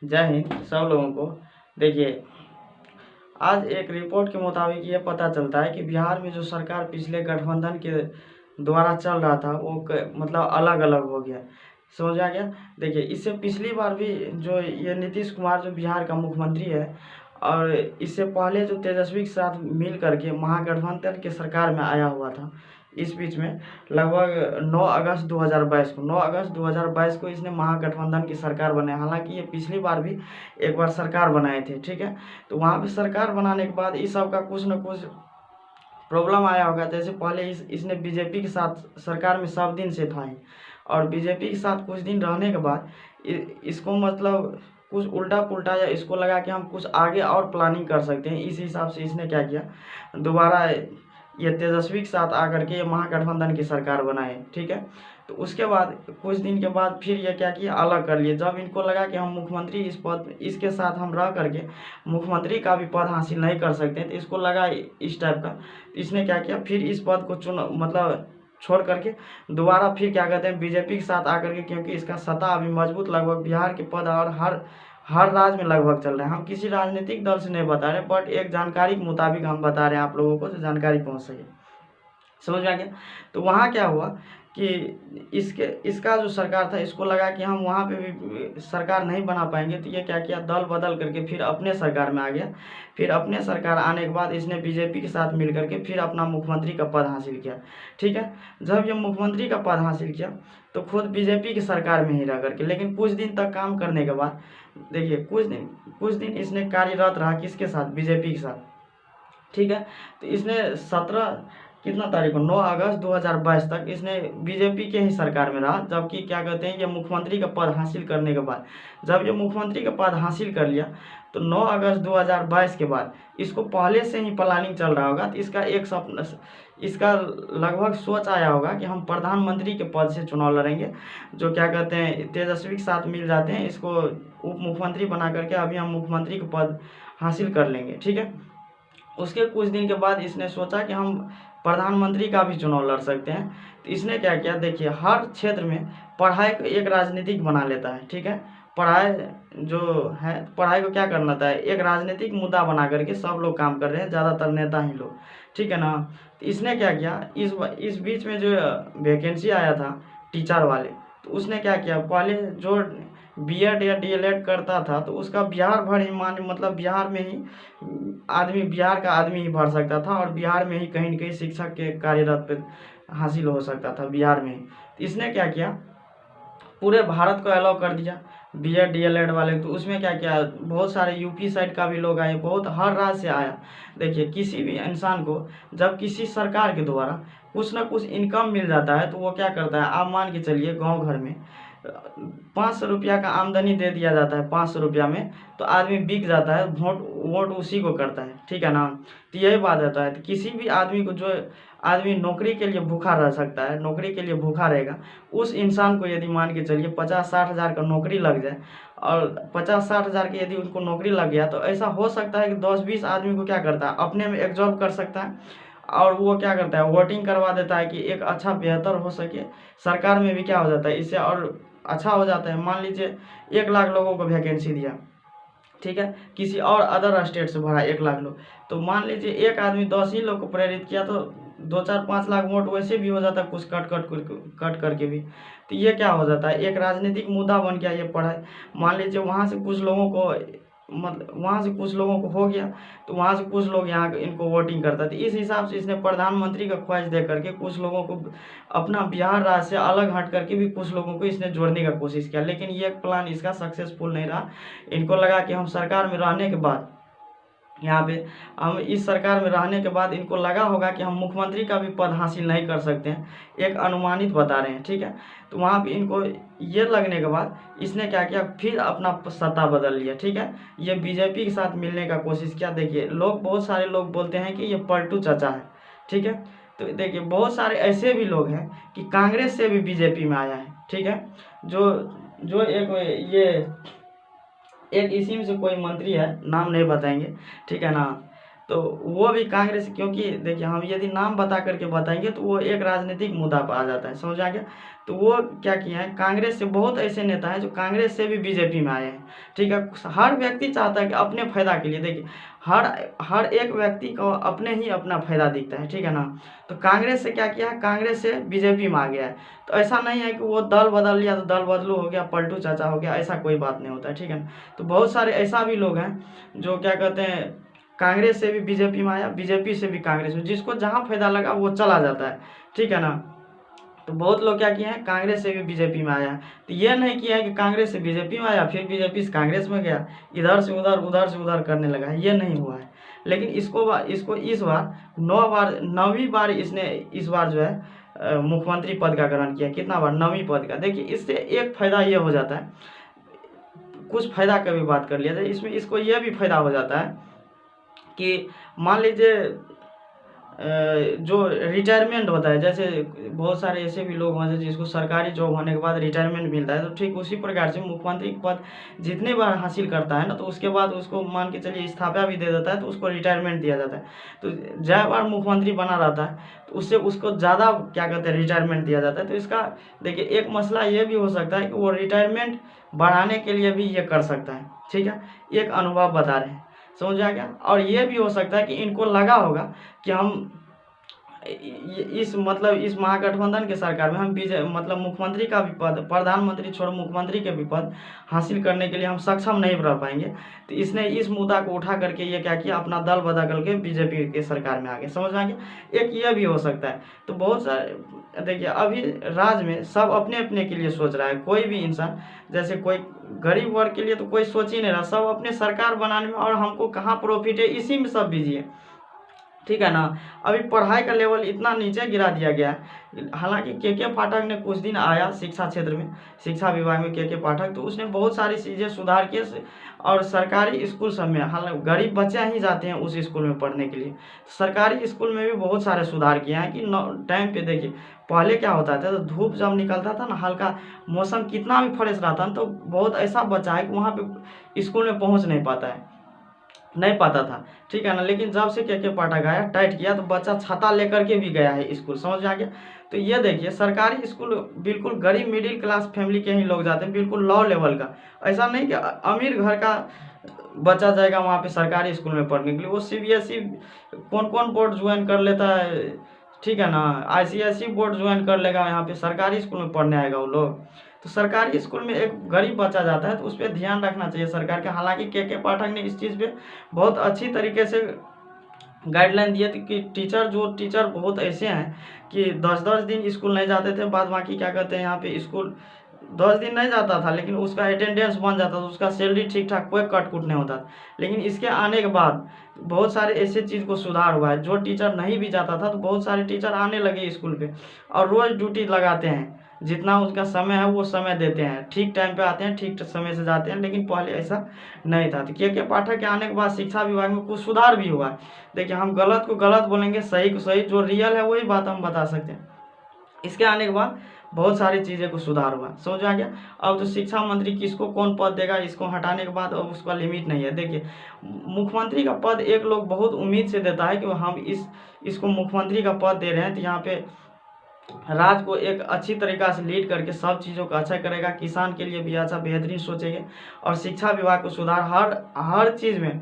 जय हिंद सब लोगों को। देखिए, आज एक रिपोर्ट के मुताबिक ये पता चलता है कि बिहार में जो सरकार पिछले गठबंधन के द्वारा चल रहा था वो मतलब अलग अलग हो गया। समझ आ गया। देखिए, इससे पिछली बार भी जो ये नीतीश कुमार जो बिहार का मुख्यमंत्री है, और इससे पहले जो तेजस्वी के साथ मिल करके महागठबंधन के सरकार में आया हुआ था, इस बीच में लगभग 9 अगस्त 2022 को इसने महागठबंधन की सरकार बनाई। हालांकि ये पिछली बार भी एक बार सरकार बनाए थे, ठीक है। तो वहाँ पे सरकार बनाने के बाद इस सब का कुछ न कुछ प्रॉब्लम आया होगा। जैसे पहले इसने बीजेपी के साथ सरकार में सब दिन से था ही, और बीजेपी के साथ कुछ दिन रहने के बाद इसको मतलब कुछ उल्टा पुल्टा, या इसको लगा कि हम कुछ आगे और प्लानिंग कर सकते हैं, इस हिसाब से इसने क्या किया, दोबारा ये तेजस्वी के साथ आकर के ये महागठबंधन की सरकार बनाए, ठीक है। तो उसके बाद कुछ दिन के बाद फिर ये क्या किया, अलग कर लिए। जब इनको लगा कि हम मुख्यमंत्री इस पद इसके साथ हम रह करके मुख्यमंत्री का भी पद हासिल नहीं कर सकते, तो इसको लगा इस टाइप का, इसने क्या किया, फिर इस पद को मतलब छोड़ करके दोबारा फिर क्या कहते हैं बीजेपी के साथ आकर के, क्योंकि इसका सत्ता अभी मजबूत लगभग बिहार के पद और हर राज्य में लगभग चल रहे हैं। हम किसी राजनीतिक दल से नहीं बता रहे, बट एक जानकारी के मुताबिक हम बता रहे हैं आप लोगों को, जो जानकारी पहुंच सके। समझ में आ गया। तो वहाँ क्या हुआ कि इसका जो सरकार था, इसको लगा कि हम वहाँ पे भी सरकार नहीं बना पाएंगे, तो ये क्या किया, दल बदल करके फिर अपने सरकार में आ गया। फिर अपने सरकार आने के बाद इसने बीजेपी के साथ मिल करके फिर अपना मुख्यमंत्री का पद हासिल किया, ठीक है। जब ये मुख्यमंत्री का पद हासिल किया तो खुद बीजेपी की सरकार में ही रह करके, लेकिन कुछ दिन तक काम करने के बाद देखिए कुछ दिन इसने कार्यरत रहा किसके साथ, बीजेपी के साथ, ठीक है। तो इसने 17 कितना तारीख को 9 अगस्त 2022 तक इसने बीजेपी के ही सरकार में रहा। जबकि क्या कहते हैं, ये मुख्यमंत्री का पद हासिल करने के बाद, जब ये मुख्यमंत्री का पद हासिल कर लिया तो 9 अगस्त 2022 के बाद इसको पहले से ही प्लानिंग चल रहा होगा। तो इसका एक सपना, इसका लगभग सोच आया होगा कि हम प्रधानमंत्री के पद से चुनाव लड़ेंगे। जो क्या कहते हैं तेजस्वी के साथ मिल जाते हैं, इसको उप मुख्यमंत्री बना करके अभी हम मुख्यमंत्री का पद हासिल कर लेंगे, ठीक है। उसके कुछ दिन के बाद इसने सोचा कि हम प्रधानमंत्री का भी चुनाव लड़ सकते हैं। तो इसने क्या किया, देखिए हर क्षेत्र में पढ़ाई को एक राजनीतिक बना लेता है, ठीक है। पढ़ाई जो है, पढ़ाई को क्या करना था, एक राजनीतिक मुद्दा बना करके सब लोग काम कर रहे हैं, ज़्यादातर नेता ही लोग, ठीक है ना। तो इसने क्या किया, इस बीच में जो वैकेंसी आया था टीचर वाले, तो उसने क्या किया, पहले जो बीएड या डीएलएड करता था तो उसका बिहार भर ही मतलब बिहार में ही बिहार का आदमी ही भर सकता था, और बिहार में ही कहीं न कहीं शिक्षक के कार्यरत पे हासिल हो सकता था बिहार में ही। तो इसने क्या किया, पूरे भारत को अलाउ कर दिया बीएड डीएलएड वाले। तो उसमें क्या किया, बहुत सारे यूपी साइड का भी लोग आए, बहुत हर राज्य से आया। देखिए किसी भी इंसान को जब किसी सरकार के द्वारा कुछ ना कुछ इनकम मिल जाता है तो वो क्या करता है, आप मान के चलिए गांव घर में 500 रुपया का आमदनी दे दिया जाता है, 500 रुपया में तो आदमी बिक जाता है, वोट उसी को करता है, ठीक है ना। तो यही बात रहता है। तो किसी भी आदमी को, जो आदमी नौकरी के लिए भूखा रह सकता है, नौकरी के लिए भूखा रहेगा, उस इंसान को यदि मान के चलिए 50-60 हज़ार का नौकरी लग जाए, और 50-60 हज़ार की यदि उनको नौकरी लग गया, तो ऐसा हो सकता है कि 10-20 आदमी को क्या करता है, अपने में एब्जॉर्ब कर सकता है, और वो क्या करता है, वोटिंग करवा देता है कि एक अच्छा बेहतर हो सके। सरकार में भी क्या हो जाता है, इससे और अच्छा हो जाता है। मान लीजिए 1 लाख लोगों को वैकेंसी दिया, ठीक है, किसी और अदर स्टेट से भरा 1 लाख लोग, तो मान लीजिए एक आदमी 10 ही लोग को प्रेरित किया, तो 2-4-5 लाख वोट वैसे भी हो जाता है, कुछ कट करके भी। तो ये क्या हो जाता है, एक राजनीतिक मुद्दा बन गया ये पढ़ाई। मान लीजिए वहाँ से कुछ लोगों को, मतलब वहाँ से कुछ लोगों को हो गया, तो वहाँ से कुछ लोग यहाँ इनको वोटिंग करता था। इस हिसाब से इसने प्रधानमंत्री का ख्वाहिश दे करके कुछ लोगों को अपना बिहार राज्य से अलग हट करके भी कुछ लोगों को इसने जोड़ने का कोशिश किया, लेकिन ये प्लान इसका सक्सेसफुल नहीं रहा। इनको लगा कि हम सरकार में रहने के बाद, यहाँ पे हम इस सरकार में रहने के बाद इनको लगा होगा कि हम मुख्यमंत्री का भी पद हासिल नहीं कर सकते हैं, एक अनुमानित बता रहे हैं, ठीक है। तो वहाँ पे इनको ये लगने के बाद इसने क्या किया, फिर अपना सत्ता बदल लिया, ठीक है। ये बीजेपी के साथ मिलने का कोशिश किया। देखिए बहुत सारे लोग बोलते हैं कि ये पलटू चाचा है, ठीक है। तो देखिए बहुत सारे ऐसे भी लोग हैं कि कांग्रेस से भी बीजेपी में आया है, ठीक है। जो एक इसी में से कोई मंत्री है, नाम नहीं बताएंगे, ठीक है ना। तो वो भी कांग्रेस, क्योंकि देखिए हम यदि नाम बता करके बताएंगे तो वो एक राजनीतिक मुद्दा पर आ जाता है, समझ आ गया। तो वो क्या किए हैं, कांग्रेस से बहुत ऐसे नेता हैं जो कांग्रेस से भी बीजेपी में आए हैं, ठीक है। हर व्यक्ति चाहता है कि अपने फायदा के लिए, देखिए हर हर एक व्यक्ति को अपने ही अपना फायदा दिखता है, ठीक है ना। तो कांग्रेस से क्या किया है, कांग्रेस से बीजेपी में आ गया है। तो ऐसा नहीं है कि वो दल बदल लिया तो दल बदलू हो गया, पलटू चाचा हो गया, ऐसा कोई बात नहीं होता है, ठीक है ना। तो बहुत सारे ऐसा भी लोग हैं जो क्या कहते हैं, कांग्रेस से भी बीजेपी में आया, बीजेपी से भी कांग्रेस में, जिसको जहाँ फायदा लगा वो चला जाता है, ठीक है ना। तो बहुत लोग क्या किए हैं, कांग्रेस से भी बीजेपी में आया। तो ये नहीं किया है कि कांग्रेस से बीजेपी में आया फिर बीजेपी से कांग्रेस में गया, इधर से उधर करने लगा है, ये नहीं हुआ है। लेकिन इसको इस बार 9वीं बार इसने इस बार जो है मुख्यमंत्री पद का ग्रहण किया। कितना बार, 9वीं पद का। देखिए इससे एक फायदा ये हो जाता है, कुछ फायदा का भी बात कर लिया जाए, इसमें इसको यह भी फायदा हो जाता है कि मान लीजिए जो रिटायरमेंट होता है, जैसे बहुत सारे ऐसे भी लोग हैं जिसको सरकारी जॉब होने के बाद रिटायरमेंट मिलता है, तो ठीक उसी प्रकार से मुख्यमंत्री पद जितने बार हासिल करता है ना, तो उसके बाद उसको मान के चलिए इस्तीफा भी दे देता है तो उसको रिटायरमेंट दिया जाता है। तो जय बार मुख्यमंत्री बना रहता है तो उससे उसको ज़्यादा क्या कहते हैं, रिटायरमेंट दिया जाता है। तो इसका देखिए एक मसला ये भी हो सकता है कि वो रिटायरमेंट बढ़ाने के लिए भी ये कर सकता है, ठीक है। एक अनुभव बता रहे हैं, समझ आ गया। और ये भी हो सकता है कि इनको लगा होगा कि हम इस महागठबंधन के सरकार में हम मतलब मुख्यमंत्री का भी पद, प्रधानमंत्री छोड़ो मुख्यमंत्री के भी पद हासिल करने के लिए हम सक्षम नहीं रह पाएंगे। तो इसने इस मुद्दा को उठा करके ये क्या किया, अपना दल बदल करके बीजेपी के सरकार में आ गए, समझ में आ गया। एक ये भी हो सकता है। तो बहुत सारे देखिए अभी राज्य में सब अपने अपने के लिए सोच रहा है, कोई भी इंसान, जैसे कोई गरीब वर्ग के लिए तो कोई सोच ही नहीं रहा, सब अपने सरकार बनाने में और हमको कहाँ प्रॉफिट है इसी में सब बिजी है, ठीक है ना। अभी पढ़ाई का लेवल इतना नीचे गिरा दिया गया है। हालांकि के पाठक ने कुछ दिन आया शिक्षा क्षेत्र में, शिक्षा विभाग में के पाठक, तो उसने बहुत सारी चीज़ें सुधार किए। और सरकारी स्कूल सब में, हालांकि गरीब बच्चे ही जाते हैं उस स्कूल में पढ़ने के लिए, सरकारी स्कूल में भी बहुत सारे सुधार किए हैं कि टाइम पे देखिए पहले क्या होता था, तो धूप जब निकलता था ना, हल्का मौसम कितना भी फ्रेश रहता ना, तो बहुत ऐसा बच्चा है कि वहाँ पे स्कूल में पहुँच नहीं पाता था, ठीक है ना। लेकिन जब से के पाठक आया, टाइट किया, तो बच्चा छाता लेकर के भी गया है स्कूल, समझ में आ गया। तो ये देखिए सरकारी स्कूल बिल्कुल गरीब मिडिल क्लास फैमिली के ही लोग जाते हैं, बिल्कुल लो लेवल का। ऐसा नहीं कि अमीर घर का बच्चा जाएगा वहाँ पे सरकारी स्कूल में पढ़ने के लिए। वो CBSE कौन कौन बोर्ड ज्वाइन कर लेता है, ठीक है ना, ICSE बोर्ड ज्वाइन कर लेगा, यहाँ पे सरकारी स्कूल में पढ़ने आएगा वो लोग। तो सरकारी स्कूल में एक गरीब बच्चा जाता है तो उस पर ध्यान रखना चाहिए सरकार का। हालांकि के पाठक ने इस चीज़ पे बहुत अच्छी तरीके से गाइडलाइन दिए थे कि टीचर बहुत ऐसे हैं कि 10-10 दिन स्कूल नहीं जाते थे, बाद बाकी क्या कहते हैं यहाँ पे स्कूल 10 दिन नहीं जाता था लेकिन उसका अटेंडेंस बन जाता था, उसका सैलरी ठीक ठाक, कोई कट कुट नहीं होता था। लेकिन इसके आने के बाद बहुत सारे ऐसे चीज़ को सुधार हुआ है। जो टीचर नहीं भी जाता था तो बहुत सारे टीचर आने लगे स्कूल पे और रोज़ ड्यूटी लगाते हैं, जितना उसका समय है वो समय देते हैं, ठीक टाइम पे आते हैं, ठीक समय से जाते हैं। लेकिन पहले ऐसा नहीं था। तो के पाठक के आने के बाद शिक्षा विभाग में कुछ सुधार भी हुआ है। देखिए हम गलत को गलत बोलेंगे, सही को सही, जो रियल है वही बात हम बता सकते हैं। इसके आने के बाद बहुत सारी चीज़ें को सुधार हुआ, समझ आ गया। अब तो शिक्षा मंत्री किसको कौन पद देगा, इसको हटाने के बाद अब उसका लिमिट नहीं है। देखिए मुख्यमंत्री का पद एक लोग बहुत उम्मीद से देता है कि हम इसको मुख्यमंत्री का पद दे रहे हैं तो यहाँ पे राज्य को एक अच्छी तरीक़ा से लीड करके सब चीज़ों को अच्छा करेगा, किसान के लिए भी अच्छा बेहतरीन सोचेंगे। और शिक्षा विभाग को सुधार हर चीज़ में,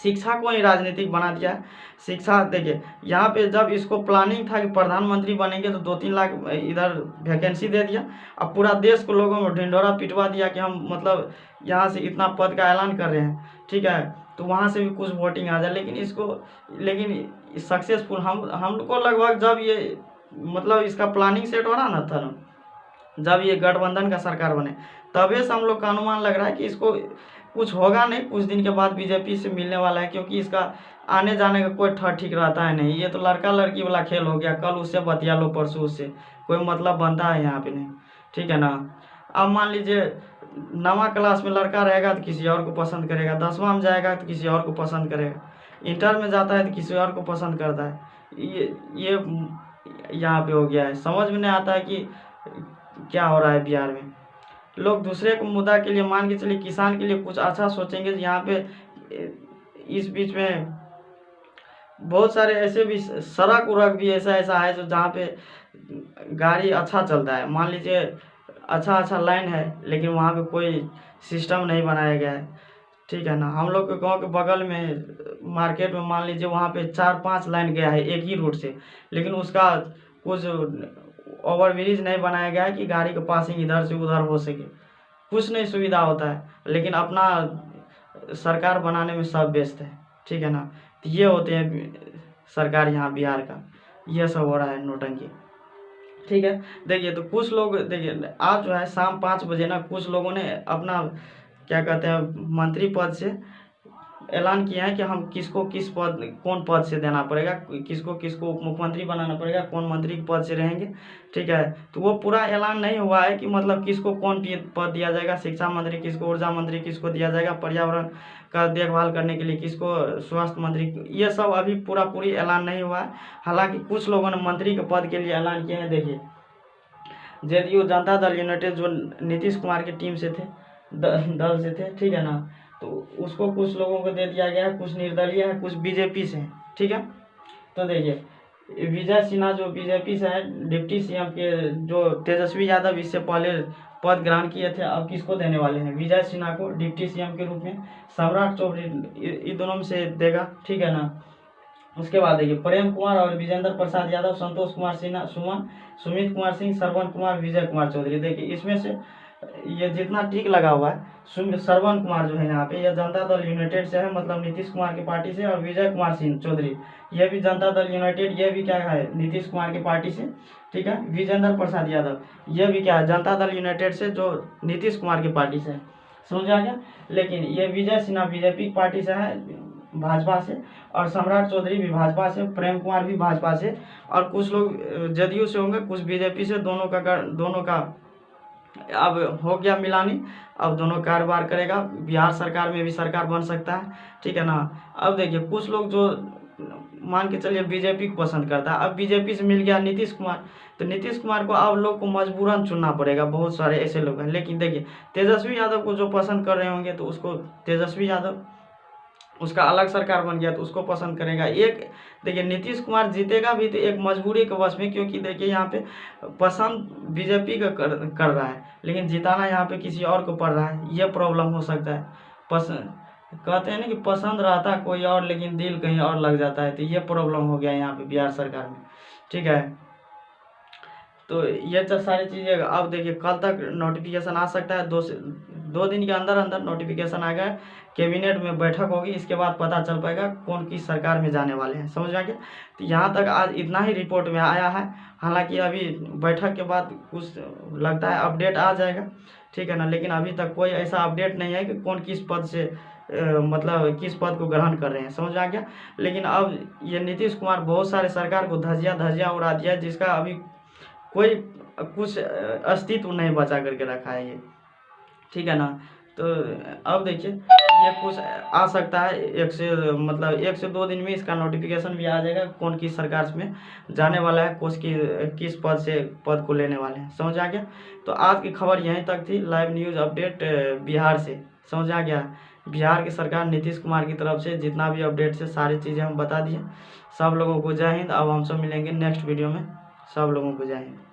शिक्षा को ही राजनीतिक बना दिया है। शिक्षा देखिए यहाँ पे जब इसको प्लानिंग था कि प्रधानमंत्री बनेंगे तो 2-3 लाख इधर वैकेंसी दे दिया। अब पूरा देश को लोगों में ढिंढोरा पिटवा दिया कि हम मतलब यहाँ से इतना पद का ऐलान कर रहे हैं, ठीक है, तो वहाँ से भी कुछ वोटिंग आ जाए। लेकिन सक्सेसफुल हम लोग को लगभग जब ये मतलब इसका प्लानिंग सेट हो रहा था ना, जब ये गठबंधन का सरकार बने तभी से हम लोग का अनुमान लग रहा है कि इसको कुछ होगा नहीं, कुछ दिन के बाद बीजेपी से मिलने वाला है। क्योंकि इसका आने जाने का कोई ठीक रहता है नहीं, ये तो लड़का लड़की वाला खेल हो गया, कल उससे बतिया लो परसों उससे, कोई मतलब बनता है यहाँ पे नहीं, ठीक है ना। अब मान लीजिए 9वां क्लास में लड़का रहेगा तो किसी और को पसंद करेगा, 10वां में जाएगा तो किसी और को पसंद करेगा, इंटर में जाता है तो किसी और को पसंद करता है। ये यहाँ पे हो गया है, समझ में नहीं आता है कि क्या हो रहा है बिहार में। लोग दूसरे को मुद्दा के लिए मान के चलिए किसान के लिए कुछ अच्छा सोचेंगे। यहाँ पे इस बीच में बहुत सारे ऐसे भी सड़क उड़क भी ऐसा ऐसा है जो जहाँ पे गाड़ी अच्छा चलता है। मान लीजिए अच्छा लाइन है, लेकिन वहाँ पे कोई सिस्टम नहीं बनाया गया है, ठीक है ना। हम लोग के गांव के बगल में मार्केट में मान लीजिए वहाँ पे 4-5 लाइन गया है एक ही रूट से, लेकिन उसका कुछ ओवर ब्रिज नहीं बनाया गया है कि गाड़ी का पासिंग इधर से उधर हो सके, कुछ नहीं सुविधा होता है। लेकिन अपना सरकार बनाने में सब व्यस्त है, ठीक है ना। तो ये होते हैं सरकार यहाँ बिहार का, ये सब हो रहा है नौटंकी, ठीक है। देखिए तो कुछ लोग, देखिए आज जो है शाम 5 बजे ना कुछ लोगों ने अपना क्या कहते हैं मंत्री पद से ऐलान किया है कि हम किसको किस पद, कौन पद से देना पड़ेगा, किसको किसको उप मुख्यमंत्री बनाना पड़ेगा, कौन मंत्री के पद से रहेंगे, ठीक है। तो वो पूरा ऐलान नहीं हुआ है कि मतलब किसको कौन पद दिया जाएगा, शिक्षा मंत्री किसको, ऊर्जा मंत्री किसको दिया जाएगा, पर्यावरण का देखभाल करने के लिए किसको, स्वास्थ्य मंत्री, ये सब अभी पूरा पूरी ऐलान नहीं हुआ है। हालांकि कुछ लोगों ने मंत्री के पद के लिए ऐलान किए हैं। देखिए जेडीयू जनता दल यूनाइटेड जो नीतीश कुमार की टीम से थे, दल से थे, ठीक है ना, तो उसको कुछ लोगों को दे दिया गया है, कुछ निर्दलीय है, कुछ बीजेपी से है, ठीक है। तो देखिए विजय सिन्हा जो बीजेपी से है, डिप्टी सीएम के जो तेजस्वी यादव इससे पहले पद ग्रहण किए थे, अब किसको देने वाले हैं, विजय सिन्हा को डिप्टी सीएम के रूप में सम्राट चौधरी इन दोनों में से देगा, ठीक है ना। उसके बाद देखिए प्रेम कुमार और विजेंद्र प्रसाद यादव, संतोष कुमार सिन्हा सुमन, सुमित कुमार सिंह, श्रवण कुमार, विजय कुमार चौधरी। देखिए इसमें से ये जितना टिक लगा हुआ है, श्रवण कुमार जो है यहाँ पे, यह जनता दल यूनाइटेड से है, मतलब नीतीश कुमार की पार्टी से, और विजय कुमार सिंह चौधरी ये भी जनता दल यूनाइटेड, ये भी क्या है नीतीश कुमार की पार्टी से, ठीक है। विजेंद्र प्रसाद यादव ये भी क्या है जनता दल यूनाइटेड से, जो नीतीश कुमार की पार्टी से है, समझा गया। लेकिन ये विजय सिन्हा बीजेपी की पार्टी से है, भाजपा से, और सम्राट चौधरी भी भाजपा से, प्रेम कुमार भी भाजपा से, और कुछ लोग जदयू से होंगे, कुछ बीजेपी से, दोनों का अब हो गया मिलानी। अब दोनों कारोबार करेगा, बिहार सरकार में भी सरकार बन सकता है, ठीक है ना। अब देखिए कुछ लोग जो मान के चलिए बीजेपी को पसंद करता है, अब बीजेपी से मिल गया नीतीश कुमार, तो नीतीश कुमार को अब लोग को मजबूरन चुनना पड़ेगा, बहुत सारे ऐसे लोग हैं। लेकिन देखिए तेजस्वी यादव को जो पसंद कर रहे होंगे तो उसको तेजस्वी यादव, उसका अलग सरकार बन गया तो उसको पसंद करेगा। एक देखिए नीतीश कुमार जीतेगा भी तो एक मजबूरी के वश में, क्योंकि देखिए यहाँ पे पसंद बीजेपी का कर रहा है, लेकिन जिताना यहाँ पे किसी और को पड़ रहा है, ये प्रॉब्लम हो सकता है। पसंद कहते हैं ना कि पसंद रहता है कोई और, लेकिन दिल कहीं और लग जाता है, तो ये प्रॉब्लम हो गया यहाँ पे बिहार सरकार में, ठीक है। तो ये तो सारी चीज़ें, अब देखिए कल तक नोटिफिकेशन आ सकता है, 2 दिन के अंदर अंदर नोटिफिकेशन आ गया, कैबिनेट में बैठक होगी, इसके बाद पता चल पाएगा कौन किस सरकार में जाने वाले हैं, समझ में आ गया। तो यहाँ तक आज इतना ही रिपोर्ट में आया है। हालांकि अभी बैठक के बाद कुछ लगता है अपडेट आ जाएगा, ठीक है ना, लेकिन अभी तक कोई ऐसा अपडेट नहीं है कि कौन किस पद से मतलब किस पद को ग्रहण कर रहे हैं, समझ में आ गया। लेकिन अब ये नीतीश कुमार बहुत सारे सरकार को धज्जियाँ उड़ा दिया, जिसका अभी कोई कुछ अस्तित्व नहीं बचा करके रखा है ये, ठीक है ना। तो अब देखिए ये कुछ आ सकता है, 1 से 2 दिन में इसका नोटिफिकेशन भी आ जाएगा, कौन किस सरकार में जाने वाला है, किस पद को लेने वाले हैं, समझ आ गया। तो आज की खबर यहीं तक थी, लाइव न्यूज़ अपडेट बिहार से, समझ आ गया। बिहार की सरकार नीतीश कुमार की तरफ से जितना भी अपडेट है सारी चीज़ें हम बता दिए। सब लोगों को जय हिंद। अब हम सब मिलेंगे नेक्स्ट वीडियो में, सब लोगों को जय हिंद।